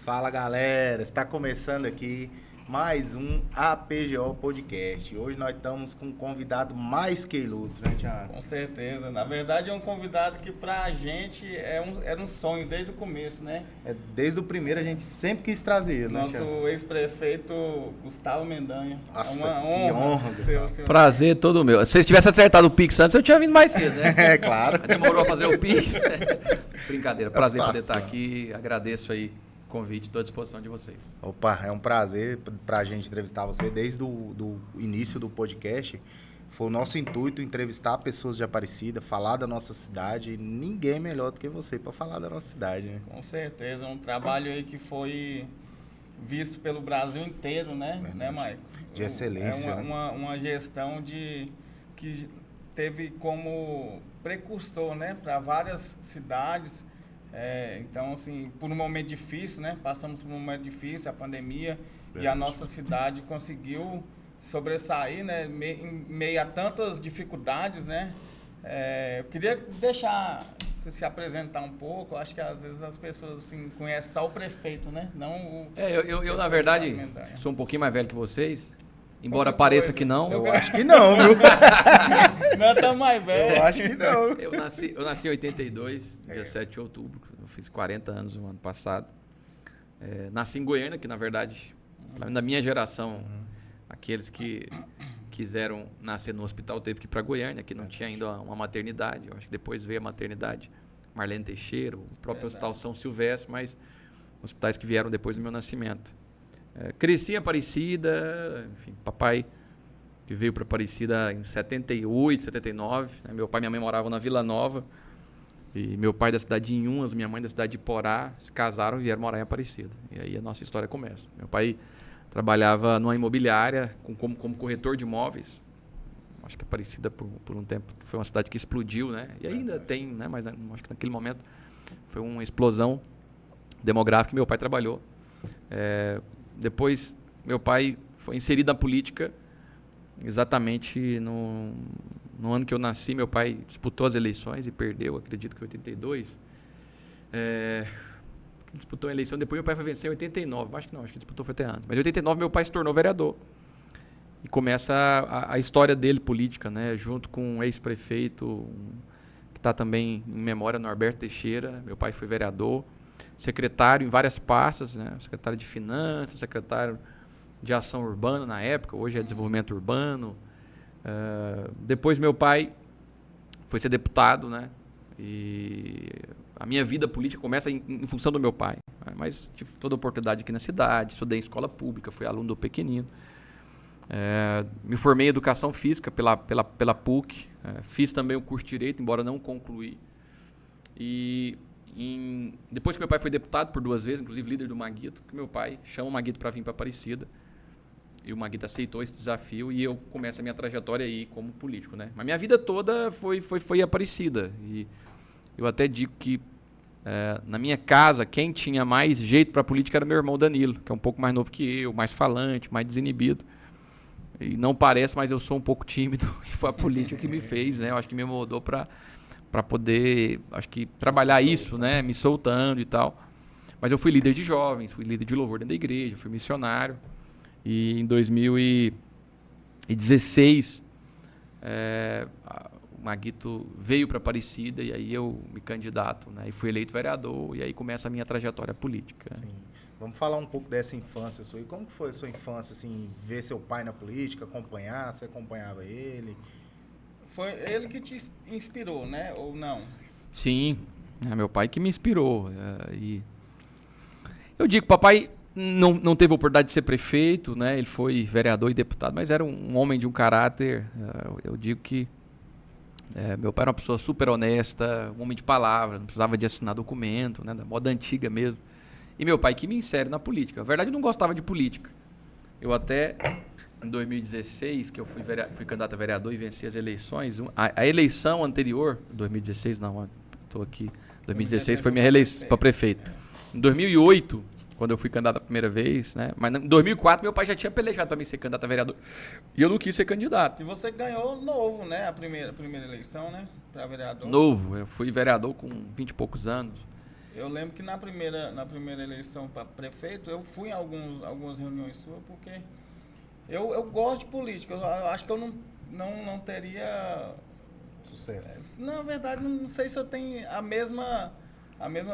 Fala galera, está começando aqui mais um APGO Podcast. Hoje nós estamos com um convidado mais que ilustre, né, Thiago? Com certeza. Na verdade é um convidado que pra gente era um sonho desde o começo, né? Desde o primeiro a gente sempre quis trazer ele, né, Nosso Thiago? ex-prefeito Gustavo Mendanha. Nossa, é uma que honra honra, ter Gustavo. o senhor. Prazer todo meu. Se vocês tivessem acertado o Pix antes, eu tinha vindo mais cedo, né? É claro. Demorou a fazer o Pix. Brincadeira. Prazer poder situação. estar aqui. Agradeço aí o convite. Estou à disposição de vocês. Opa, é um prazer pra gente entrevistar você desde o do início do podcast. Foi o nosso intuito entrevistar pessoas de Aparecida, falar da nossa cidade. Ninguém melhor do que você para falar da nossa cidade, né? Com certeza. Um trabalho aí que foi visto pelo Brasil inteiro, né? Verdade. Né, Maicon? De excelência, É né? uma gestão que teve como precursor, né? Para várias cidades. Então, assim, por um momento difícil, né? Passamos por um momento difícil, a pandemia, e a Verdade. nossa cidade conseguiu sobressair, né? Em meio a tantas dificuldades, né? Eu queria deixar você se apresentar um pouco. Acho que às vezes as pessoas assim conhecem só o prefeito, né? Não o Eu na pessoa verdade, de Mendanha. sou um pouquinho mais velho que vocês. Embora Qualquer pareça coisa. que não. Eu acho que não, viu? Não tá mais velho. Eu acho que não. Eu nasci em 82, dia 7 de outubro. Eu fiz 40 anos no ano passado. Nasci em Goiânia, que na verdade, na minha geração, aqueles que quiseram nascer no hospital teve que ir para Goiânia, que não tinha ainda uma maternidade. Eu acho que depois veio a maternidade Marlene Teixeira, o próprio Hospital São Silvestre, mas hospitais que vieram depois do meu nascimento. Cresci em Aparecida, enfim, papai que veio para Aparecida em 78, 79. Né? Meu pai e minha mãe moravam na Vila Nova. E meu pai da cidade de Inhumas, minha mãe da cidade de Porá, se casaram e vieram morar em Aparecida. E aí a nossa história começa. Meu pai trabalhava numa imobiliária como corretor de imóveis. Acho que Aparecida por um tempo foi uma cidade que explodiu, né? E ainda tem, né? Mas acho que naquele momento foi uma explosão demográfica e meu pai trabalhou. Depois meu pai foi inserido na política exatamente no ano que eu nasci. Meu pai disputou as eleições e perdeu, acredito que em 82. Ele disputou a eleição, depois meu pai foi vencer em 89, acho que disputou foi até antes. Mas em 89 meu pai se tornou vereador. E começa a história dele política, né? Junto com um ex-prefeito, que está também em memória, Norberto Teixeira. Meu pai foi vereador, secretário em várias pastas, né? Secretário de Finanças, secretário de Ação Urbana na época, hoje é Desenvolvimento Urbano. Depois meu pai foi ser deputado, né? E a minha vida política começa em função do meu pai. Mas tive toda a oportunidade aqui na cidade, estudei em escola pública, fui aluno do Pequenino. Me formei em Educação Física pela PUC. Fiz também o curso de Direito, embora não concluí. E depois que meu pai foi deputado por 2 vezes, inclusive líder do Maguito, que meu pai chama o Maguito para vir para Aparecida. E o Maguito aceitou esse desafio e eu começo a minha trajetória aí como político, né? Mas minha vida toda foi Aparecida. E eu até digo que na minha casa, quem tinha mais jeito para política era meu irmão Danilo, que é um pouco mais novo que eu, mais falante, mais desinibido. E não parece, mas eu sou um pouco tímido e foi a política que me fez, né? Eu acho que me moldou para poder, acho que trabalhar isso, né? Me soltando e tal. Mas eu fui líder de jovens, fui líder de louvor dentro da igreja, fui missionário. E em 2016, o Maguito veio para Aparecida e aí eu me candidato, né? E fui eleito vereador e aí começa a minha trajetória política. Sim. Vamos falar um pouco dessa infância sua. E como que foi a sua infância, assim, ver seu pai na política, acompanhar, você acompanhava ele? Foi ele que te inspirou, né? Ou não? Sim, é meu pai que me inspirou. E eu digo, papai não teve a oportunidade de ser prefeito, né? Ele foi vereador e deputado, mas era um homem de um caráter. Eu digo que meu pai era uma pessoa super honesta, um homem de palavra, não precisava de assinar documento, né? Da moda antiga mesmo. E meu pai que me insere na política. Na verdade, eu não gostava de política. Eu até, em 2016, que eu fui candidato a vereador e venci as eleições, a eleição anterior, 2016 não, estou aqui, 2016 foi minha reeleição para prefeito. Em 2008, quando eu fui candidato a primeira vez, né? Mas em 2004 meu pai já tinha pelejado para mim ser candidato a vereador. E eu não quis ser candidato. E você ganhou novo, né? A primeira eleição, né? Para vereador. Novo, eu fui vereador com 20 e poucos anos. Eu lembro que na primeira eleição para prefeito, eu fui em algumas reuniões suas, porque eu gosto de política. Eu acho que eu não teria... Sucesso. Na verdade, não sei se eu tenho a mesma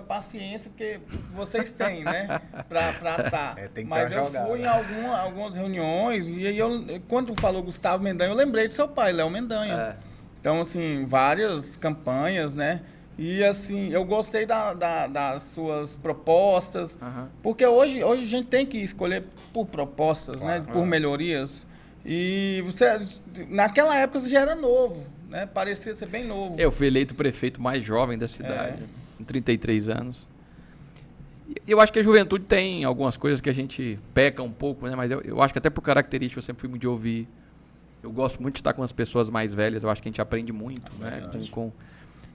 paciência que vocês têm, né? Pra tá. Mas eu fui em algumas reuniões e aí quando falou Gustavo Mendanha, eu lembrei do seu pai, Léo Mendanha. Então, assim, várias campanhas, né? E, assim, eu gostei das suas propostas, porque hoje a gente tem que escolher por propostas, né? Por melhorias. E naquela época você já era novo, né? Parecia ser bem novo. Eu fui eleito prefeito mais jovem da cidade, com 33 anos. Eu acho que a juventude tem algumas coisas que a gente peca um pouco, né? Mas eu acho que até por característica eu sempre fui muito de ouvir. Eu gosto muito de estar com as pessoas mais velhas, eu acho que a gente aprende muito, né?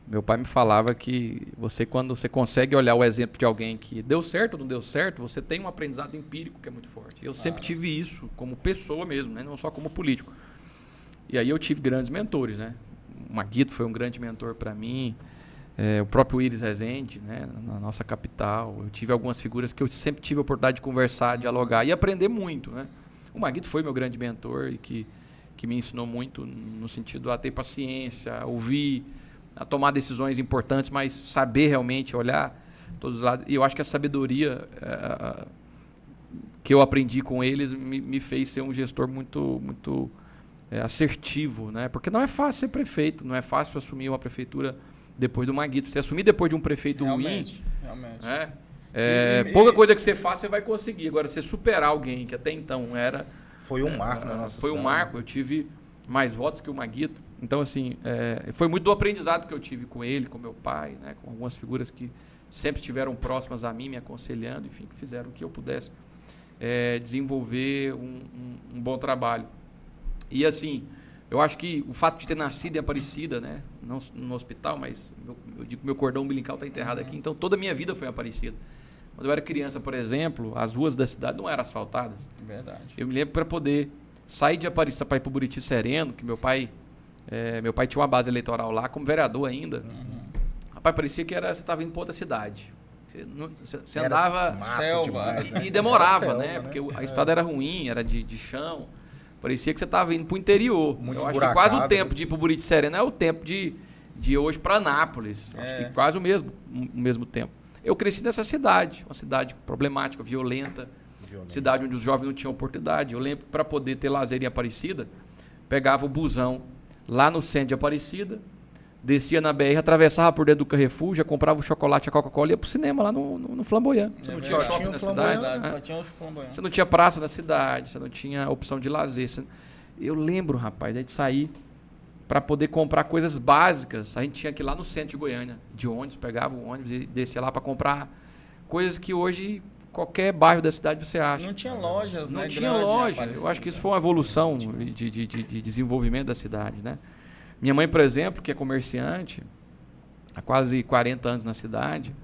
Meu pai me falava que quando você consegue olhar o exemplo de alguém que deu certo ou não deu certo, você tem um aprendizado empírico que é muito forte. Eu sempre tive isso, como pessoa mesmo, né? Não só como político. E aí eu tive grandes mentores, né? O Maguito foi um grande mentor para mim, o próprio Iris Rezende, né? Na nossa capital. Eu tive algumas figuras que eu sempre tive a oportunidade de conversar, dialogar e aprender muito, né? O Maguito foi meu grande mentor e que me ensinou muito no sentido a ter paciência, a ouvir, a tomar decisões importantes, mas saber realmente olhar todos os lados. E eu acho que a sabedoria que eu aprendi com eles me fez ser um gestor muito assertivo, né? Porque não é fácil ser prefeito, não é fácil assumir uma prefeitura depois do Maguito. Se assumir depois de um prefeito ruim, pouca coisa que você faça você vai conseguir. Agora, você superar alguém que até então era... Foi um marco na nossa cidade. Foi um marco, eu tive mais votos que o Maguito. Então, assim, foi muito do aprendizado que eu tive com ele, com meu pai, né? Com algumas figuras que sempre estiveram próximas a mim, me aconselhando, enfim, que fizeram que eu pudesse desenvolver um bom trabalho. E, assim, eu acho que o fato de ter nascido em Aparecida, né? Não no hospital, mas eu digo que meu cordão umbilical está enterrado aqui, então toda a minha vida foi em Aparecida. Quando eu era criança, por exemplo, as ruas da cidade não eram asfaltadas. Verdade. Eu me lembro para poder sair de Aparecida para ir para o Buriti Sereno, que meu pai tinha uma base eleitoral lá, como vereador ainda. Rapaz, parecia que você estava indo para outra cidade. Você andava... Selva. Demais, né? E demorava, Selva, né? Porque a estrada era ruim, era de chão. Parecia que você estava indo para o interior. Muito eu acho que quase o tempo de ir para o Buriti Sereno é o tempo de hoje para Anápolis. Acho que quase o mesmo tempo. Eu cresci nessa cidade, uma cidade problemática, violenta, cidade onde os jovens não tinham oportunidade. Eu lembro que para poder ter lazer em Aparecida, pegava o busão lá no centro de Aparecida, descia na BR, atravessava por dentro do Carrefour, já comprava o chocolate, a Coca-Cola e ia pro cinema lá no Flamboyant. Você não tinha shopping na cidade. Só tinha os Flamboyant. Você não tinha praça na cidade, você não tinha opção de lazer. Eu lembro, rapaz, de sair para poder comprar coisas básicas. A gente tinha que ir lá no centro de Goiânia, de ônibus, pegava o ônibus e descia lá para comprar coisas que hoje qualquer bairro da cidade você acha. Não tinha lojas, né? Não tinha loja. Eu acho que isso foi uma evolução de desenvolvimento da cidade, né? Minha mãe, por exemplo, que é comerciante, há quase 40 anos na cidade,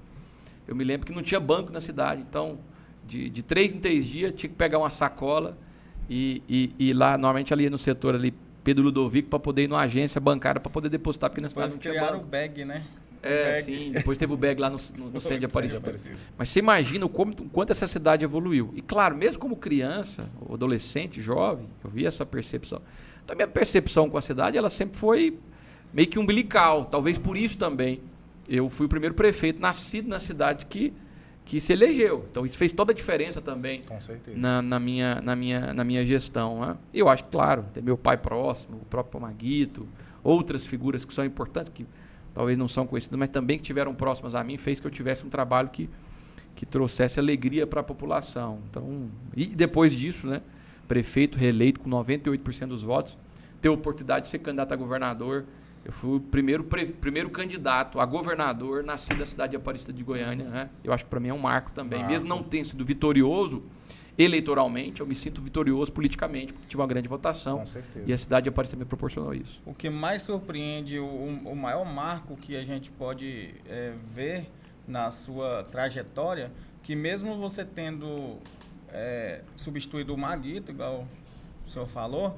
eu me lembro que não tinha banco na cidade. Então, de 3 em 3 dias, tinha que pegar uma sacola e lá, normalmente ali no setor ali, Pedro Ludovico, para poder ir numa agência bancária para poder depositar, porque na cidade não tinha banco. Criaram o bag, né? Sim, depois teve o bag lá no centro de Aparecida. Mas você imagina o quanto essa cidade evoluiu. E claro, mesmo como criança, adolescente, jovem, eu vi essa percepção. Então a minha percepção com a cidade, ela sempre foi meio que umbilical. Talvez por isso também eu fui o primeiro prefeito nascido na cidade que se elegeu. Então isso fez toda a diferença também. Com certeza. Na minha gestão. Né? E eu acho, claro, ter meu pai próximo, o próprio Maguito, outras figuras que são importantes, que talvez não são conhecidas, mas também que tiveram próximas a mim, fez que eu tivesse um trabalho que trouxesse alegria para a população. Então, e depois disso, né, prefeito reeleito com 98% dos votos, ter a oportunidade de ser candidato a governador. Eu fui o primeiro candidato a governador nascido da cidade de Aparecida de Goiânia. Né? Eu acho que para mim é um marco também. Mesmo não tendo sido vitorioso eleitoralmente, eu me sinto vitorioso politicamente, porque tive uma grande votação. Com certeza. E a cidade de Aparecida me proporcionou isso. O que mais surpreende, o maior marco que a gente pode ver na sua trajetória, que mesmo você tendo substituído o Maguito, igual o senhor falou,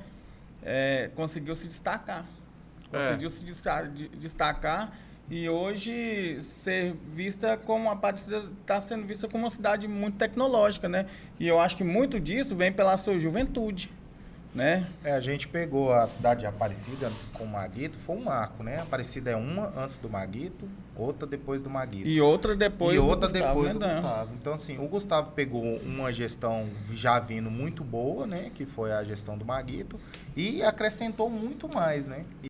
conseguiu se destacar. Conseguiu se destacar e hoje ser vista como a Aparecida está sendo vista como uma cidade muito tecnológica, né? E eu acho que muito disso vem pela sua juventude, né? A gente pegou a cidade de Aparecida com o Maguito, foi um marco, né? Aparecida é uma antes do Maguito, outra depois do Maguito. E outra depois E do outra Gustavo depois do Mendan. Gustavo. Então, assim, o Gustavo pegou uma gestão já vindo muito boa, né? Que foi a gestão do Maguito, e acrescentou muito mais, né?